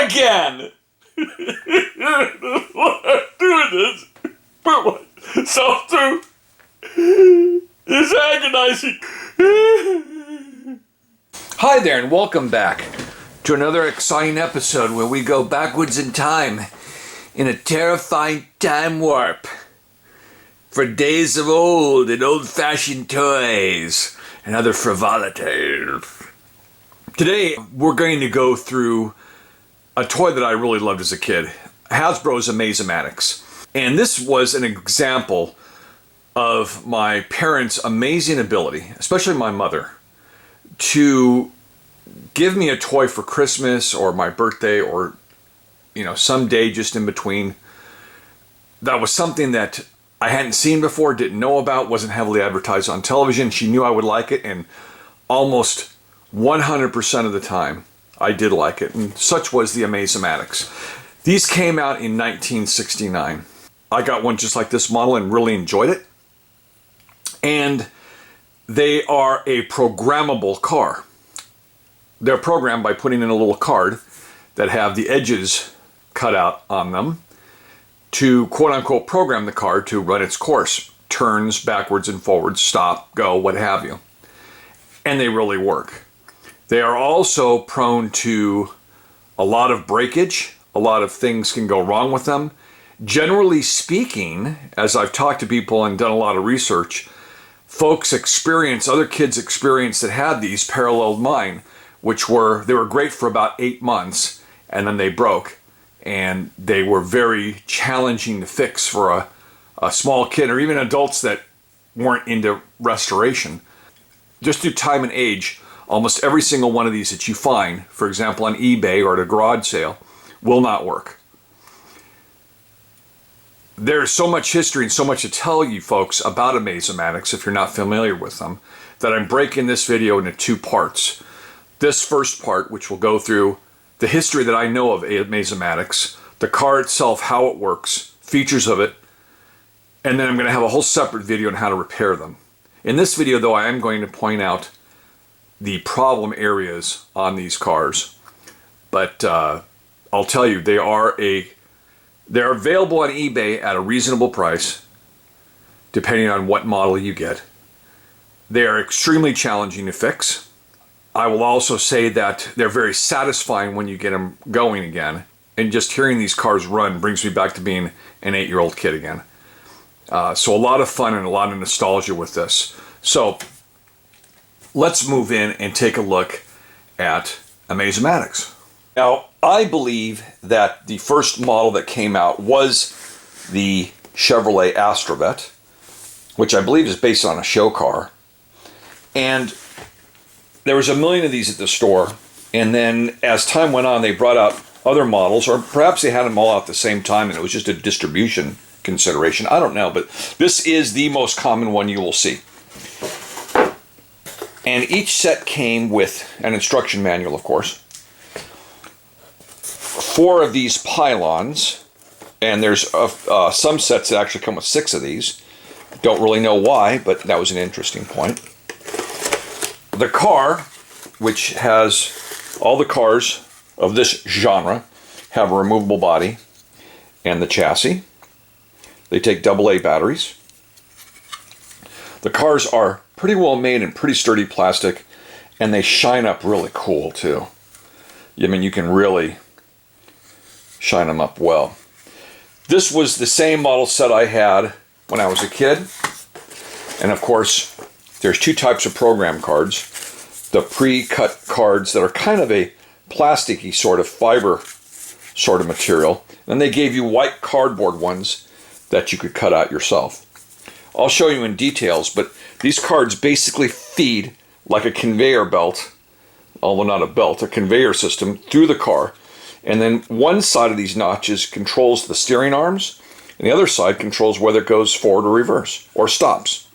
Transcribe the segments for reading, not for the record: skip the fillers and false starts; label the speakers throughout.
Speaker 1: again! I'm doing this. Put myself through. It's agonizing. Hi there, and welcome back to another exciting episode where we go backwards in time in a terrifying time warp for days of old and old-fashioned toys and other frivolities. Today, we're going to go through a toy that I really loved as a kid, Hasbro's Amaze-A-Matics. And this was an example of my parents' amazing ability, especially my mother, to give me a toy for Christmas or my birthday or, some day just in between. That was something that I hadn't seen before, didn't know about, wasn't heavily advertised on television. She knew I would like it, and almost 100% of the time, I did like it, and such was the Amaze-A-Matics. These came out in 1969. I got one just like this model and really enjoyed it. And they are a programmable car. They're programmed by putting in a little card that have the edges cut out on them to quote-unquote program the car to run its course. Turns backwards and forwards, stop, go, what have you. And they really work. They are also prone to a lot of breakage. A lot of things can go wrong with them. Generally speaking, as I've talked to people and done a lot of research, other kids experience that had these paralleled mine, they were great for about 8 months, and then they broke. And they were very challenging to fix for a small kid, or even adults that weren't into restoration. Just through time and age, almost every single one of these that you find, for example on eBay or at a garage sale, will not work. There's so much history and so much to tell you folks about Amaze-A-Matics if you're not familiar with them, that I'm breaking this video into 2 parts. This first part, which will go through the history that I know of Amaze-A-Matics, the car itself, how it works, features of it, and then I'm going to have a whole separate video on how to repair them. In this video, though, I am going to point out the problem areas on these cars, but I'll tell you, they're available on eBay at a reasonable price, depending on what model you get. They are extremely challenging to fix. I will also say that they're very satisfying when you get them going again. And just hearing these cars run brings me back to being an 8-year-old kid again. So a lot of fun and a lot of nostalgia with this. So let's move in and take a look at Amaze-A-Matics. Now, I believe that the first model that came out was the Chevrolet Astrovet, which I believe is based on a show car. And there was a million of these at the store. And then as time went on, they brought out other models, or perhaps they had them all out at the same time and it was just a distribution consideration. I don't know, but this is the most common one you will see. And each set came with an instruction manual, of course. 4 of these pylons, and there's some sets that actually come with 6 of these. Don't really know why, but that was an interesting point. The car, which has all the cars of this genre, have a removable body and the chassis. They take AA batteries. The cars are pretty well made and pretty sturdy plastic, and they shine up really cool too. I mean, you can really shine them up well. This was the same model set I had when I was a kid. And of course, there's 2 types of program cards. The pre-cut cards that are kind of a plasticky sort of fiber sort of material. And they gave you white cardboard ones that you could cut out yourself. I'll show you in details, but these cards basically feed like a conveyor belt, although not a belt, a conveyor system through the car. And then one side of these notches controls the steering arms, and the other side controls whether it goes forward or reverse, or stops.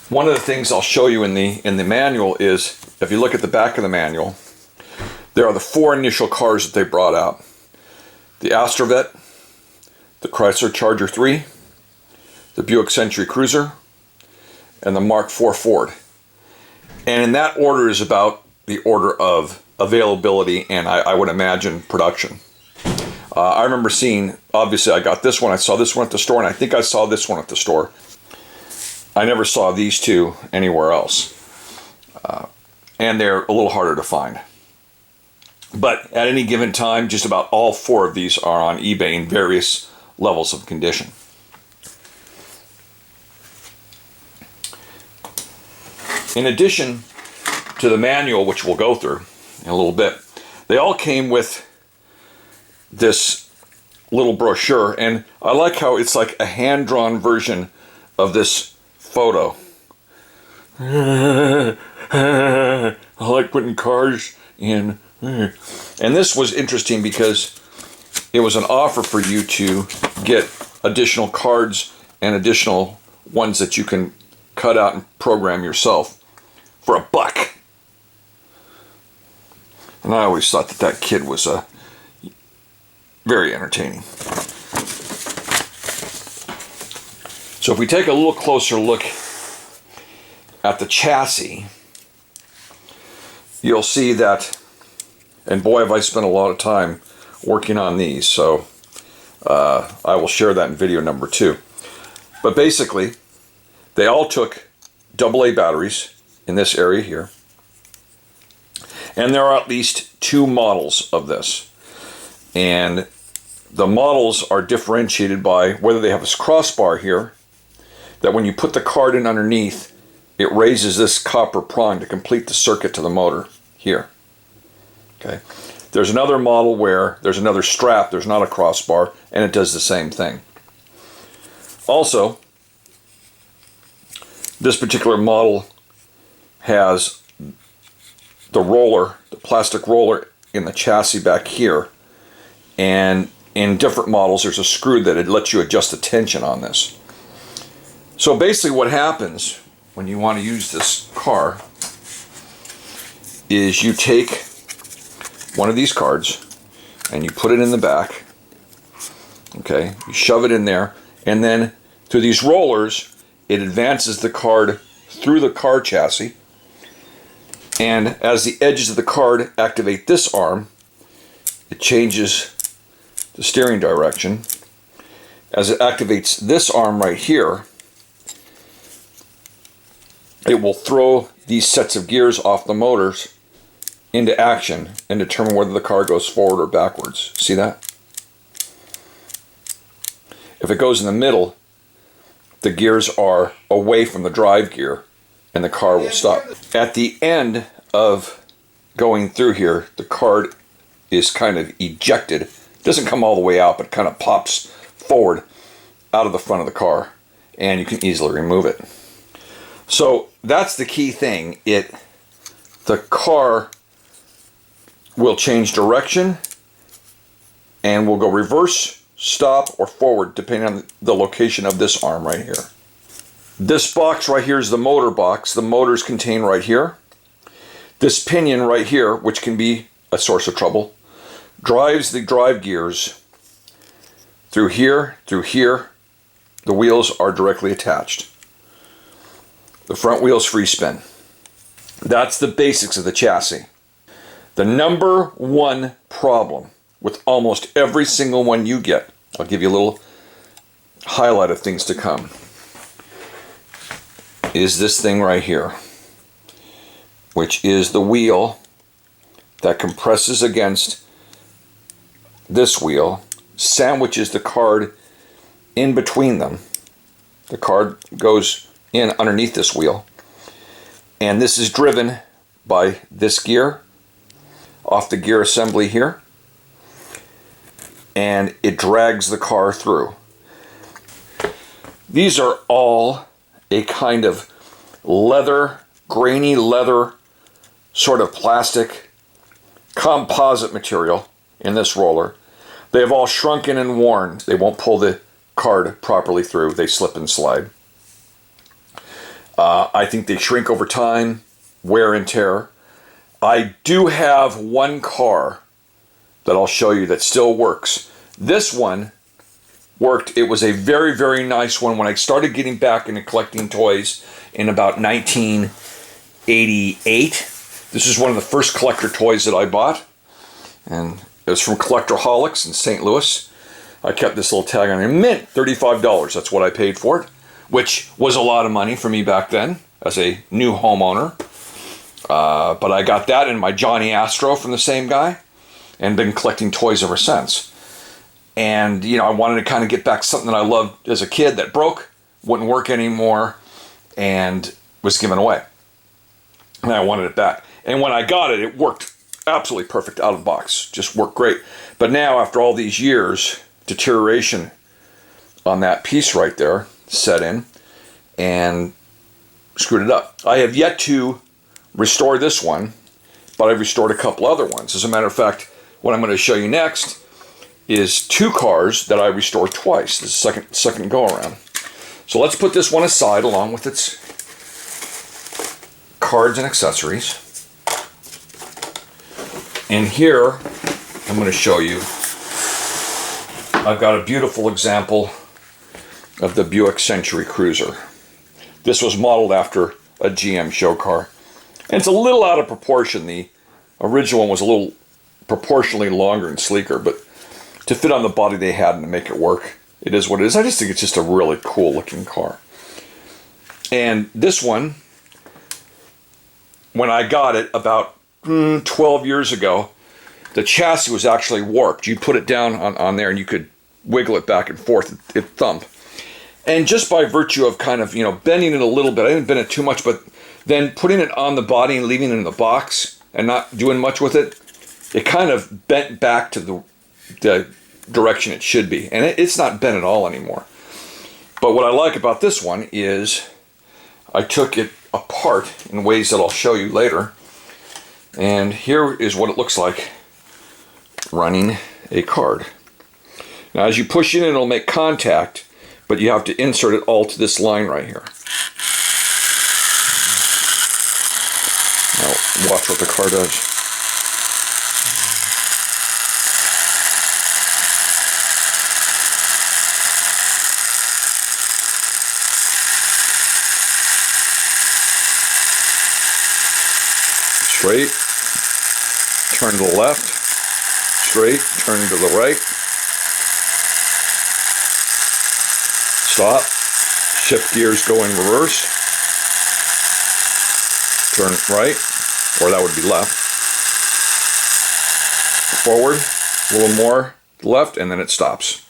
Speaker 1: One of the things I'll show you in the manual is, if you look at the back of the manual, there are the 4 initial cars that they brought out. The Astrovet, the Chrysler Charger 3, the Buick Century Cruiser, and the Mark IV Ford. And in that order is about the order of availability and I would imagine production. I remember seeing, obviously I got this one, I saw this one at the store, and I think I saw this one at the store. I never saw these two anywhere else. And they're a little harder to find. But at any given time, just about all 4 of these are on eBay in various levels of condition. In addition to the manual, which we'll go through in a little bit, they all came with this little brochure, and I like how it's like a hand-drawn version of this photo. I like putting cars in. And this was interesting because it was an offer for you to get additional cards and additional ones that you can cut out and program yourself for $1. And I always thought that that kid was very entertaining. So if we take a little closer look at the chassis, you'll see that, and boy have I spent a lot of time working on these, so I will share that in video number 2. But basically, they all took AA batteries in this area here, and there are at least 2 models of this. And the models are differentiated by whether they have this crossbar here, that when you put the card in underneath, it raises this copper prong to complete the circuit to the motor here. Okay. There's another model where there's another strap, there's not a crossbar, and it does the same thing. Also, this particular model has the roller, the plastic roller in the chassis back here, and in different models there's a screw that it lets you adjust the tension on this. So basically what happens when you want to use this car is you take one of these cards and you put it in the back. Okay, you shove it in there, and then through these rollers it advances the card through the car chassis, and as the edges of the card activate this arm, it changes the steering direction. As it activates this arm right here, it will throw these sets of gears off the motors into action and determine whether the car goes forward or backwards. See that? If it goes in the middle, the gears are away from the drive gear and the car will stop. At the end of going through here, the card is kind of ejected. It doesn't come all the way out, but kind of pops forward out of the front of the car, and you can easily remove it. So that's the key thing. The car will change direction and will go reverse, stop, or forward depending on the location of this arm right here. This box right here is the motor box. The motors contain right here. This pinion right here, which can be a source of trouble, drives the drive gears through here, through here. The wheels are directly attached. The front wheel's free spin. That's the basics of the chassis. The number one problem with almost every single one you get, I'll give you a little highlight of things to come, is this thing right here, which is the wheel that compresses against this wheel, sandwiches the card in between them. The card goes in underneath this wheel, and this is driven by this gear off the gear assembly here, and it drags the car through. These are all a kind of leather, grainy leather, sort of plastic composite material in this roller. They have all shrunken and worn. They won't pull the card properly through. They slip and slide. I think they shrink over time, wear and tear. I do have one car that I'll show you that still works. This one worked. It was a very, very nice one when I started getting back into collecting toys in about 19 88. This is one of the first collector toys that I bought, and it was from Collectorholics in St. Louis. I kept this little tag on there. Mint, $35. That's what I paid for it, which was a lot of money for me back then as a new homeowner. But I got that and my Johnny Astro from the same guy, and been collecting toys ever since. And, you know, I wanted to kind of get back something that I loved as a kid that broke, wouldn't work anymore, and was given away. And I wanted it back. And when I got it, it worked absolutely perfect out of the box. Just worked great. But now, after all these years, deterioration on that piece right there set in and screwed it up. I have yet to restore this one, but I've restored a couple other ones. As a matter of fact, what I'm going to show you next is two cars that I restored twice. This is second go around. So let's put this one aside along with its cards and accessories. And here I'm going to show you, I've got a beautiful example of the Buick Century Cruiser. This was modeled after a GM show car. And it's a little out of proportion. The original one was a little proportionally longer and sleeker, but to fit on the body they had and to make it work, it is what it is. I just think it's just a really cool looking car. And this one, when I got it about 12 years ago, the chassis was actually warped. You put it down on there and you could wiggle it back and forth. It thumped. And just by virtue of kind of, you know, bending it a little bit, I didn't bend it too much, but then putting it on the body and leaving it in the box and not doing much with it, it kind of bent back to the direction it should be. And it's not bent at all anymore. But what I like about this one is I took it apart in ways that I'll show you later. And here is what it looks like running a card. Now as you push in, it'll make contact, but you have to insert it all to this line right here. Now watch what the car does. Straight, turn to the left, straight, turn to the right, stop, shift gears, go in reverse, turn right, or that would be left, forward, a little more left, and then it stops.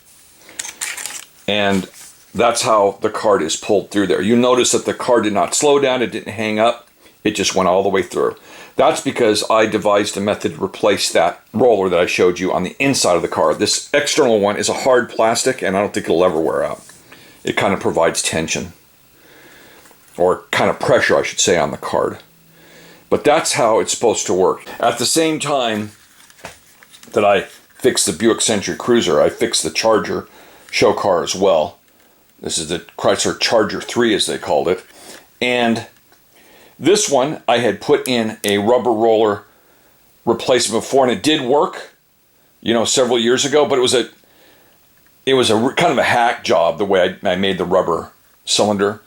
Speaker 1: And that's how the card is pulled through there. You notice that the card did not slow down, it didn't hang up, it just went all the way through. That's because I devised a method to replace that roller that I showed you on the inside of the car. This external one is a hard plastic, and I don't think it'll ever wear out. It kind of provides tension, or kind of pressure, I should say, on the card. But that's how it's supposed to work. At the same time that I fixed the Buick Century Cruiser, I fixed the Charger show car as well. This is the Chrysler Charger 3, as they called it. And this one, I had put in a rubber roller replacement before, and it did work, you know, several years ago, but it was a kind of a hack job the way I made the rubber cylinder,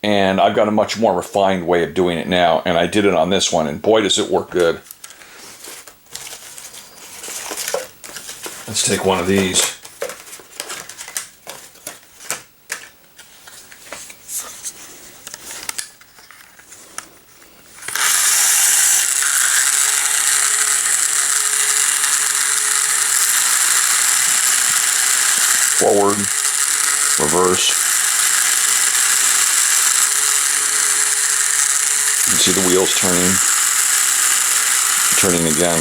Speaker 1: and I've got a much more refined way of doing it now, and I did it on this one, and boy does it work good. Let's take one of these. Forward, reverse. You can see the wheels turning again,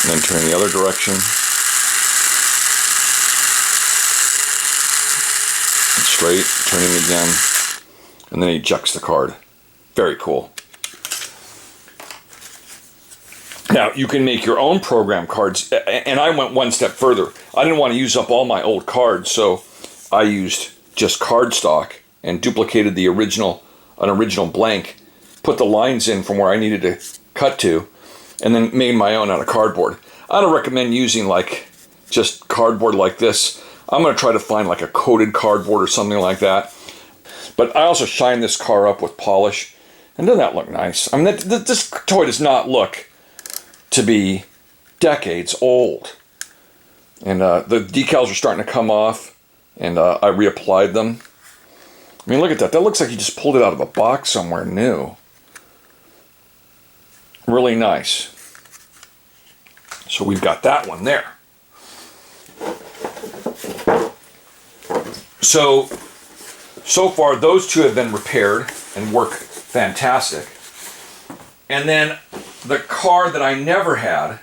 Speaker 1: and then turning the other direction. And straight, turning again, and then he ejects the card. Very cool. Now, you can make your own program cards, and I went one step further. I didn't want to use up all my old cards, so I used just cardstock and duplicated an original blank, put the lines in from where I needed to cut to, and then made my own out of cardboard. I don't recommend using like just cardboard like this. I'm going to try to find like a coated cardboard or something like that. But I also shined this car up with polish. And doesn't that look nice? I mean, this toy does not look to be decades old. And the decals are starting to come off, and I reapplied them. I mean, look at that. That looks like you just pulled it out of a box somewhere new. Really nice. So we've got that one there. So far, those two have been repaired and work fantastic. And then the car that I never had,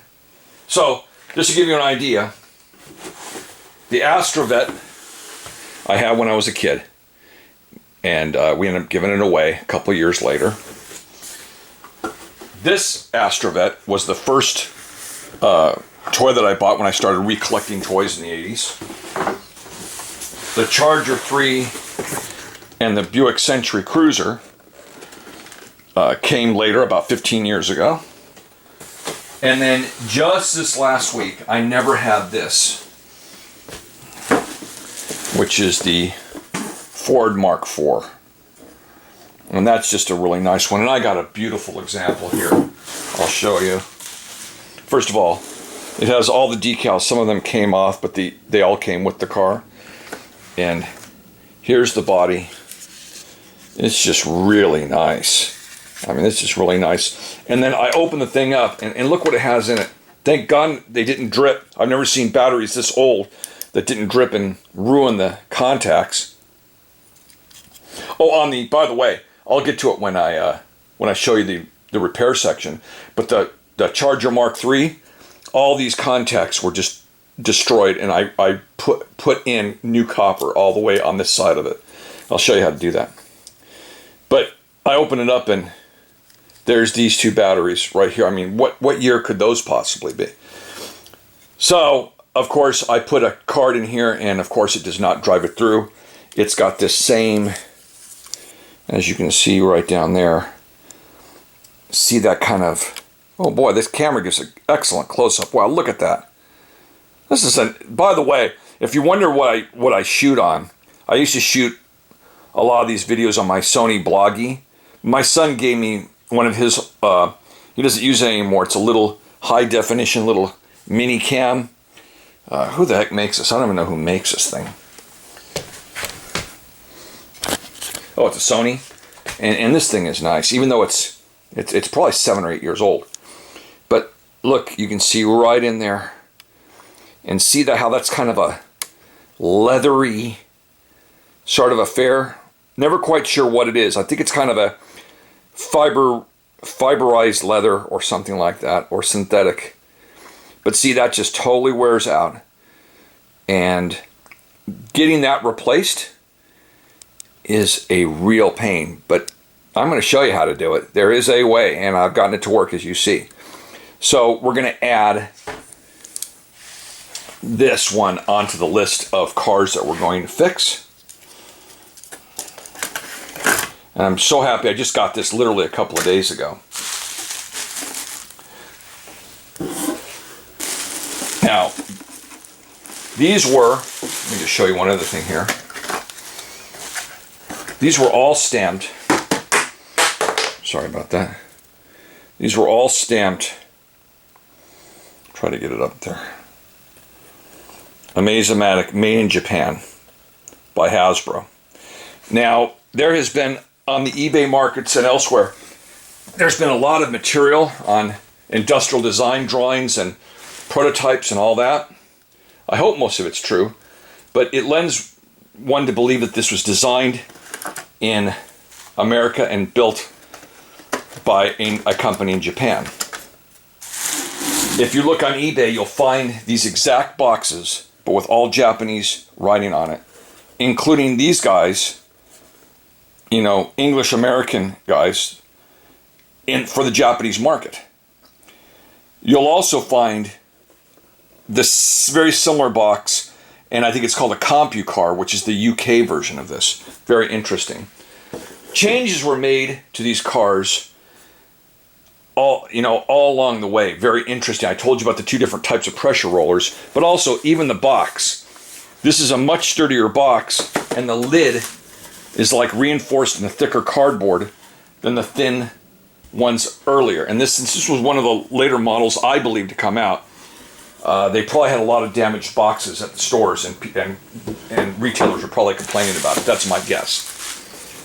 Speaker 1: so just to give you an idea, the Astrovet I had when I was a kid, and we ended up giving it away a couple years later. This Astrovet was the first toy that I bought when I started recollecting toys in the 80s. The Charger 3 and the Buick Century Cruiser came later, about 15 years ago. And then just this last week, I never had this, which is the Ford Mark IV. And that's just a really nice one. And I got a beautiful example here. I'll show you. First of all, it has all the decals. Some of them came off, but they all came with the car. And here's the body. It's just really nice. I mean, it's just really nice. And then I open the thing up, and look what it has in it. Thank God they didn't drip. I've never seen batteries this old that didn't drip and ruin the contacts. Oh, by the way, I'll get to it when I show you the repair section. But the Charger Mark III, all these contacts were just destroyed, and I put in new copper all the way on this side of it. I'll show you how to do that. But I open it up, and there's these two batteries right here. I mean, what year could those possibly be? So, of course, I put a card in here, and of course it does not drive it through. It's got this same, as you can see right down there. See that kind of, oh boy, this camera gives an excellent close-up. Wow, look at that. This is by the way, if you wonder what I shoot on, I used to shoot a lot of these videos on my Sony Bloggy. My son gave me one of his, he doesn't use it anymore. It's a little high definition, little mini cam. Who the heck makes this? I don't even know who makes this thing. Oh, it's a Sony. And this thing is nice, even though it's probably 7 or 8 years old. But look, you can see right in there. And see how that's kind of a leathery sort of affair. Never quite sure what it is. I think it's kind of a fiberized leather or something like that, or synthetic. But see, that just totally wears out. And getting that replaced is a real pain. But I'm going to show you how to do it. There is a way, and I've gotten it to work, as you see. So we're going to add this one onto the list of cars that we're going to fix. And I'm so happy. I just got this literally a couple of days ago. Now, these were, let me just show you one other thing here. These were all stamped. Sorry about that. These were all stamped. Try to get it up there. Amaze-A-Matics, made in Japan by Hasbro. Now, there has been, on the eBay markets and elsewhere, there's been a lot of material on industrial design drawings and prototypes and all that. I hope most of it's true, but it lends one to believe that this was designed in America and built by a company in Japan. If you look on eBay, you'll find these exact boxes, but with all Japanese writing on it, including these guys, you know, English-American guys, for the Japanese market. You'll also find this very similar box, and I think it's called a CompuCar, which is the UK version of this. Very interesting. Changes were made to these cars all along the way. Very interesting. I told you about the two different types of pressure rollers, but also even the box. This is a much sturdier box, and the lid is like reinforced in a thicker cardboard than the thin ones earlier. And this, since this was one of the later models I believe to come out, they probably had a lot of damaged boxes at the stores, and retailers were probably complaining about it. That's my guess.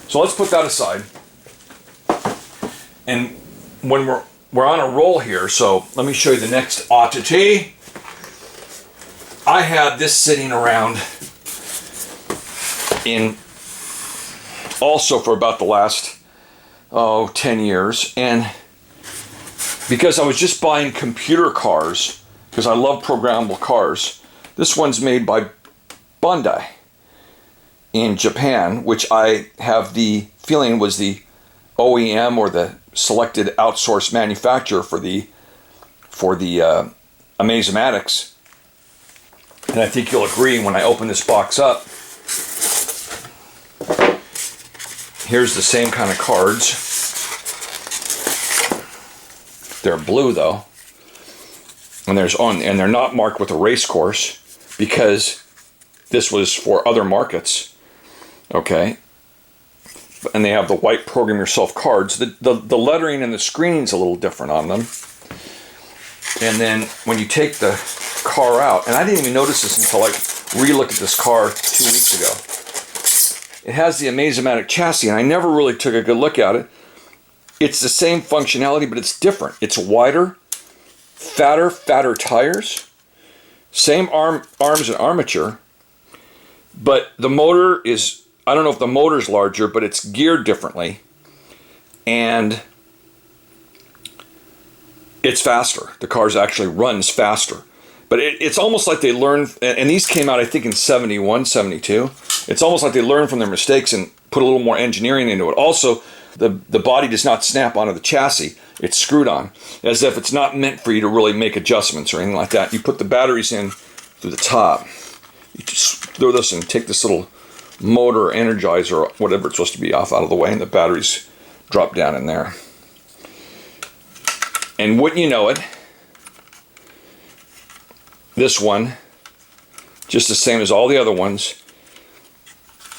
Speaker 1: So let's put that aside. And when we're on a roll here, so let me show you the next oddity. I had this sitting around in also for about the last 10 years, and because I was just buying computer cars because I love programmable cars. This one's made by Bandai in Japan, which I have the feeling was the OEM or the selected outsourced manufacturer for the Amaze-A-Matics. And I think you'll agree when I open this box up. Here's the same kind of cards. They're blue though. And they're not marked with a race course because this was for other markets. Okay. And they have the white program yourself cards. The lettering and the screening's a little different on them. And then when you take the car out, and I didn't even notice this until I re-looked at this car 2 weeks ago. It has the Amaze-A-Matic chassis, and I never really took a good look at it. It's the same functionality, but it's different. It's wider, fatter tires, same arms and armature, but the motor is, I don't know if the motor's larger, but it's geared differently, and it's faster. The car actually runs faster. But it's almost like they learned, and these came out I think in 71, 72. It's almost like they learned from their mistakes and put a little more engineering into it. Also, the body does not snap onto the chassis. It's screwed on, as if it's not meant for you to really make adjustments or anything like that. You put the batteries in through the top. You just throw this and take this little motor or energizer or whatever it's supposed to be off out of the way, and the batteries drop down in there. And wouldn't you know it, this one, just the same as all the other ones,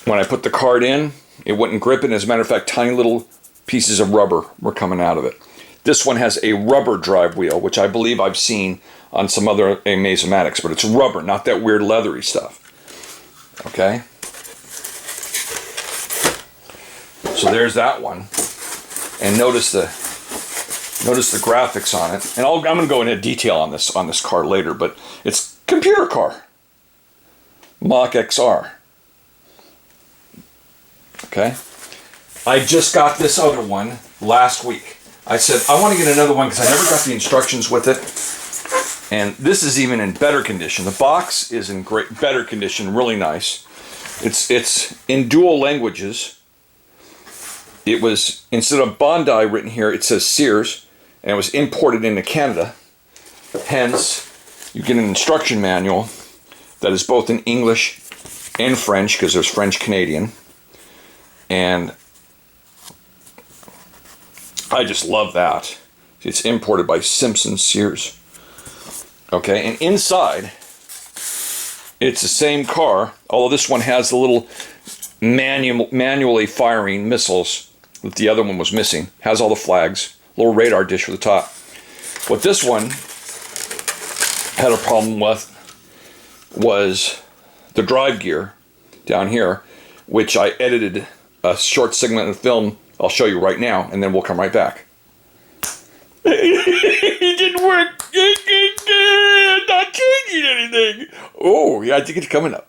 Speaker 1: when I put the card in, it wouldn't grip it. As a matter of fact, tiny little pieces of rubber were coming out of it. This one has a rubber drive wheel, which I believe I've seen on some other Amaze-A-Matics, but it's rubber, not that weird leathery stuff. Okay? So there's that one. And notice the graphics on it. And I'm going to go into detail on this car later, but it's computer car. Mach XR. Okay? I just got this other one last week. I said, I want to get another one because I never got the instructions with it. And this is even in better condition. The box is in better condition, really nice. It's in dual languages. It was, instead of Bandai written here, it says Sears, and it was imported into Canada. Hence, you get an instruction manual that is both in English and French, because there's French Canadian. And I just love that. It's imported by Simpson Sears. Okay, and inside, it's the same car, although this one has the little manually firing missiles that the other one was missing. Has all the flags, little radar dish for the top. What this one had a problem with was the drive gear down here, which I edited a short segment of film I'll show you right now, and then we'll come right back. It didn't work. Not changing anything. Oh, yeah, I think it's coming up.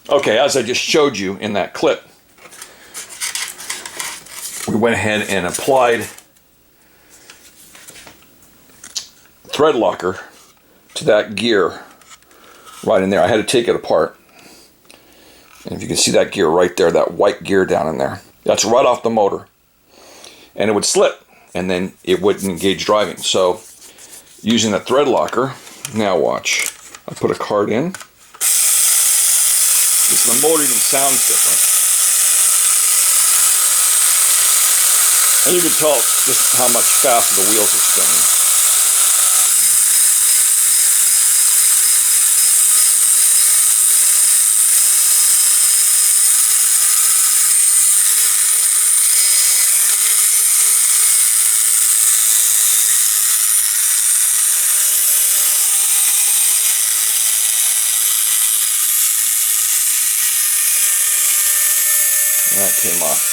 Speaker 1: Okay, as I just showed you in that clip, we went ahead and applied thread locker to that gear right in there. I had to take it apart. And if you can see that gear right there, that white gear down in there, that's right off the motor. And it would slip, and then it wouldn't engage driving. So, using the thread locker, now watch. I put a card in. The motor even sounds different. And you can tell just how much faster the wheels are spinning. That came off.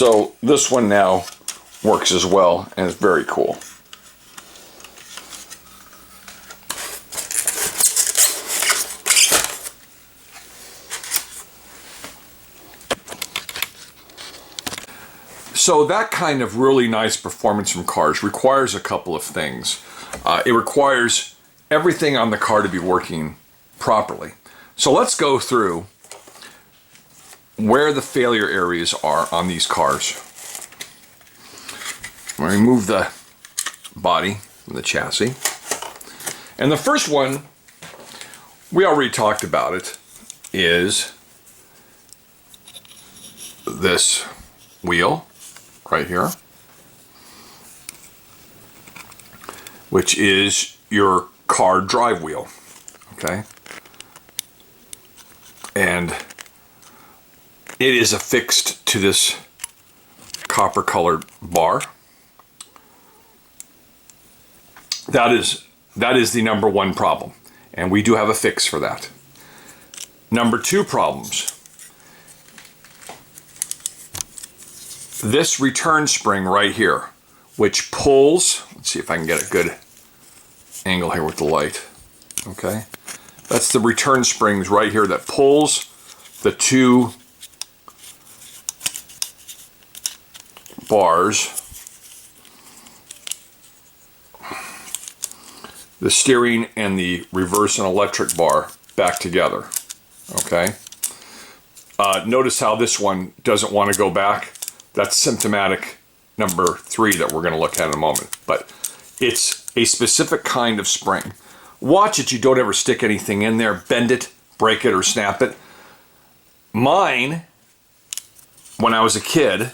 Speaker 1: So this one now works as well and is very cool. So that kind of really nice performance from cars requires a couple of things. It requires everything on the car to be working properly. So let's go through where the failure areas are on these cars. I'm going to remove the body from the chassis. And the first one, we already talked about it, is this wheel right here, which is your car drive wheel, okay? And it is affixed to this copper colored bar. That is the number one problem, and we do have a fix for that. Number two problems. This return spring right here, which pulls, let's see if I can get a good angle here with the light, okay? That's the return springs right here that pulls the two bars, the steering and the reverse and electric bar back together, okay? Notice how this one doesn't want to go back. That's symptomatic number 3 that we're going to look at in a moment. But it's a specific kind of spring. Watch it, you don't ever stick anything in there, bend it, break it, or snap it. Mine, when I was a kid,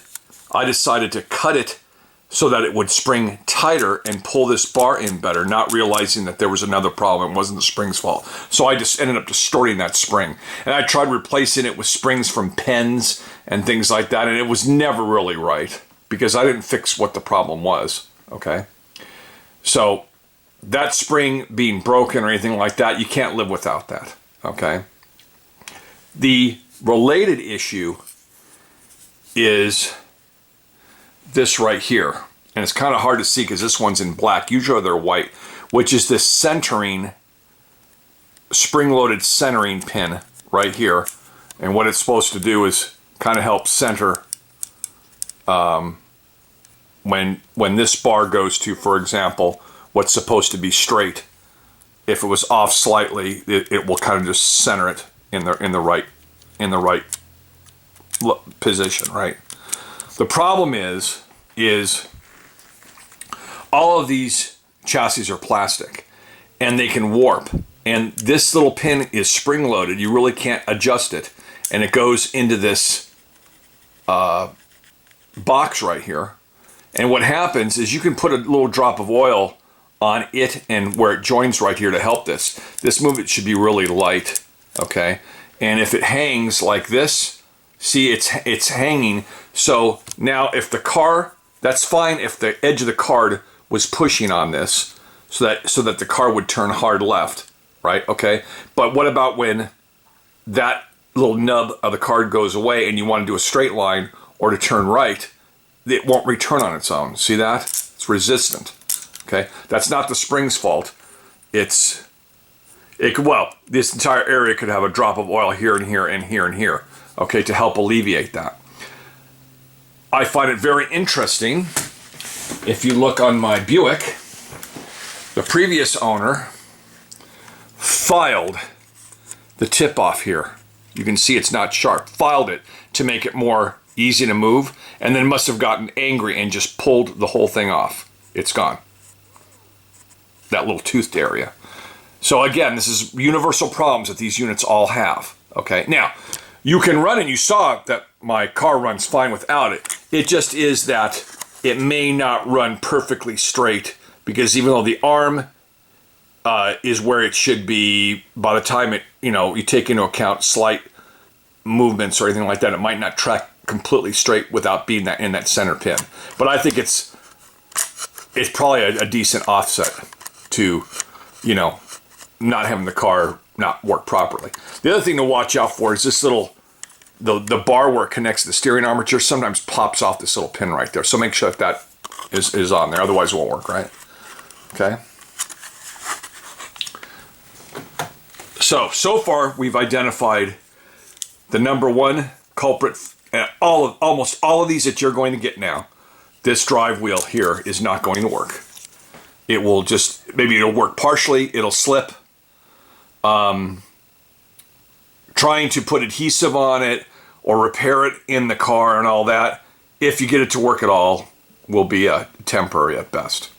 Speaker 1: I decided to cut it so that it would spring tighter and pull this bar in better, not realizing that there was another problem. It wasn't the spring's fault. So I just ended up distorting that spring. And I tried replacing it with springs from pens and things like that, and it was never really right because I didn't fix what the problem was, okay? So that spring being broken or anything like that, you can't live without that, okay? The related issue is this right here, and it's kind of hard to see because this one's in black. Usually they're white, which is this centering, spring-loaded centering pin right here. And what it's supposed to do is kind of help center when this bar goes to, for example, what's supposed to be straight. If it was off slightly, it will kind of just center it in the right position, right? The problem is all of these chassis are plastic and they can warp, and this little pin is spring loaded. You really can't adjust it, and it goes into this box right here. And what happens is you can put a little drop of oil on it and where it joins right here to help this movement should be really light, okay? And if it hangs like this, see, it's hanging. So now if the car, that's fine if the edge of the card was pushing on this so that the car would turn hard left, right? Okay. But what about when that little nub of the card goes away and you want to do a straight line or to turn right? It won't return on its own. See that? It's resistant. Okay. That's not the spring's fault. This entire area could have a drop of oil here and here and here and here, okay, to help alleviate that. I find it very interesting. If you look on my Buick, the previous owner filed the tip off here. You can see it's not sharp. Filed it to make it more easy to move, and then must have gotten angry and just pulled the whole thing off. It's gone. That little toothed area. So again, this is universal problems that these units all have. Okay, now you can run, and you saw that my car runs fine without it. It just is that it may not run perfectly straight, because even though the arm is where it should be, by the time it, you take into account slight movements or anything like that, it might not track completely straight without being in that center pin. But I think it's probably a decent offset to, not having the car not work properly. The other thing to watch out for is this little, the bar where it connects to the steering armature sometimes pops off this little pin right there. So make sure that is on there, otherwise it won't work, right? Okay. So far we've identified the number one culprit, and almost all of these that you're going to get now. This drive wheel here is not going to work. It will just, maybe it'll work partially, it'll slip. Trying to put adhesive on it or repair it in the car and all that, if you get it to work at all, will be temporary at best.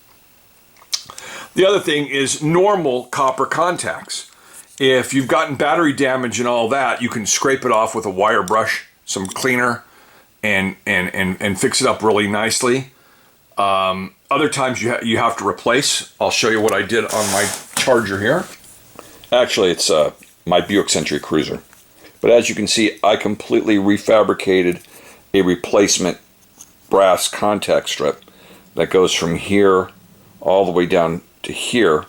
Speaker 1: The other thing is normal copper contacts. If you've gotten battery damage and all that, you can scrape it off with a wire brush, some cleaner, and fix it up really nicely. Other times you have to replace. I'll show you what I did on my Charger here. Actually, it's my Buick Century Cruiser. But as you can see, I completely refabricated a replacement brass contact strip that goes from here all the way down to here.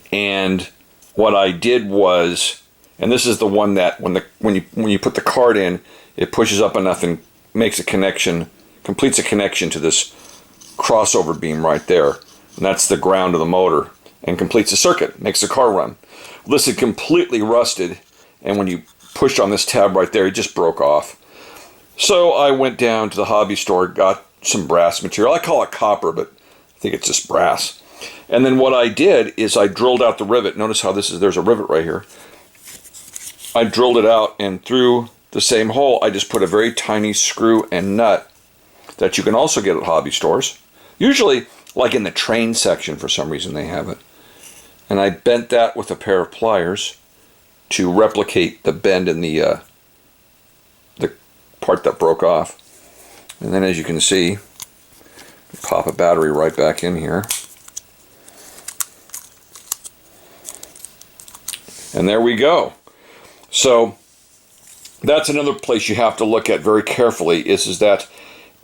Speaker 1: And what I did was, and this is the one that when you put the card in, it pushes up enough and makes a connection, completes a connection to this crossover beam right there. And that's the ground of the motor, and completes the circuit, makes the car run. Well, this had completely rusted, and when you pushed on this tab right there, it just broke off. So I went down to the hobby store, got some brass material. I call it copper, but I think it's just brass. And then what I did is I drilled out the rivet. Notice how there's a rivet right here. I drilled it out, and through the same hole, I just put a very tiny screw and nut that you can also get at hobby stores. Usually, like in the train section, for some reason they have it. And I bent that with a pair of pliers to replicate the bend in the part that broke off. And then, as you can see, pop a battery right back in here. And there we go. So that's another place you have to look at very carefully, is that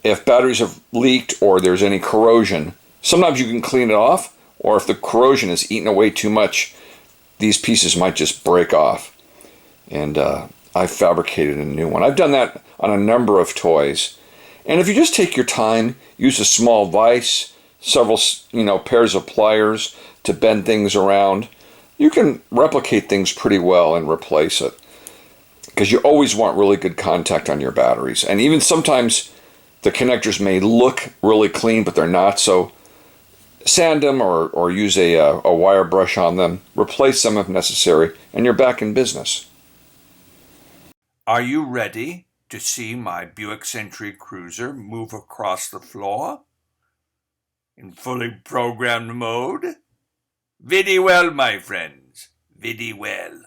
Speaker 1: if batteries have leaked or there's any corrosion, sometimes you can clean it off, or if the corrosion is eaten away too much, these pieces might just break off. And I fabricated a new one. I've done that on a number of toys. And if you just take your time, use a small vise, several pairs of pliers to bend things around, you can replicate things pretty well and replace it. Because you always want really good contact on your batteries. And even sometimes the connectors may look really clean, but they're not. So sand them or use a wire brush on them. Replace them if necessary, and you're back in business. Are you ready to see my Buick Century Cruiser move across the floor in fully programmed mode? Very well, my friends. Very well.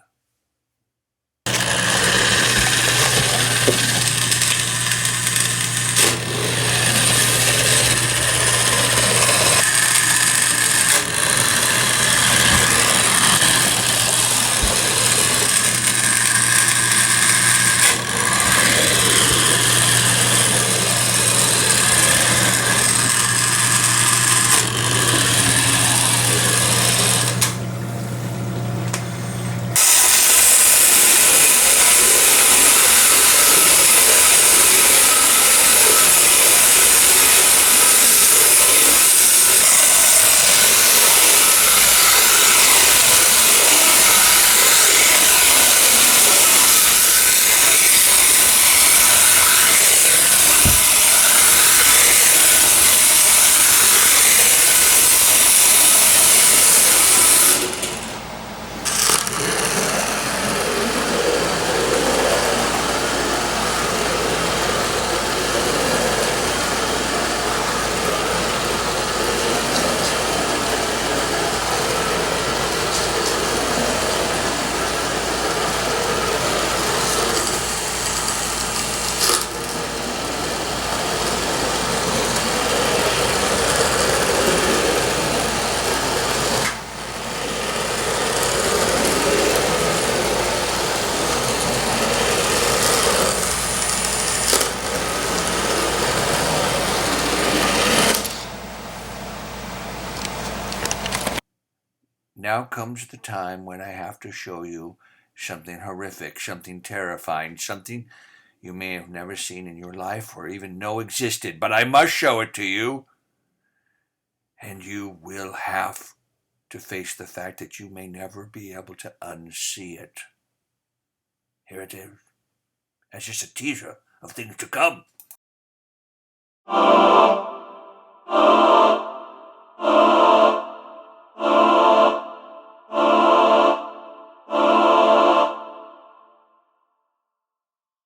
Speaker 1: now comes the time when I have to show you something horrific, something terrifying, something you may have never seen in your life or even know existed, but I must show it to you. And you will have to face the fact that you may never be able to unsee it. Here it is. That's just a teaser of things to come.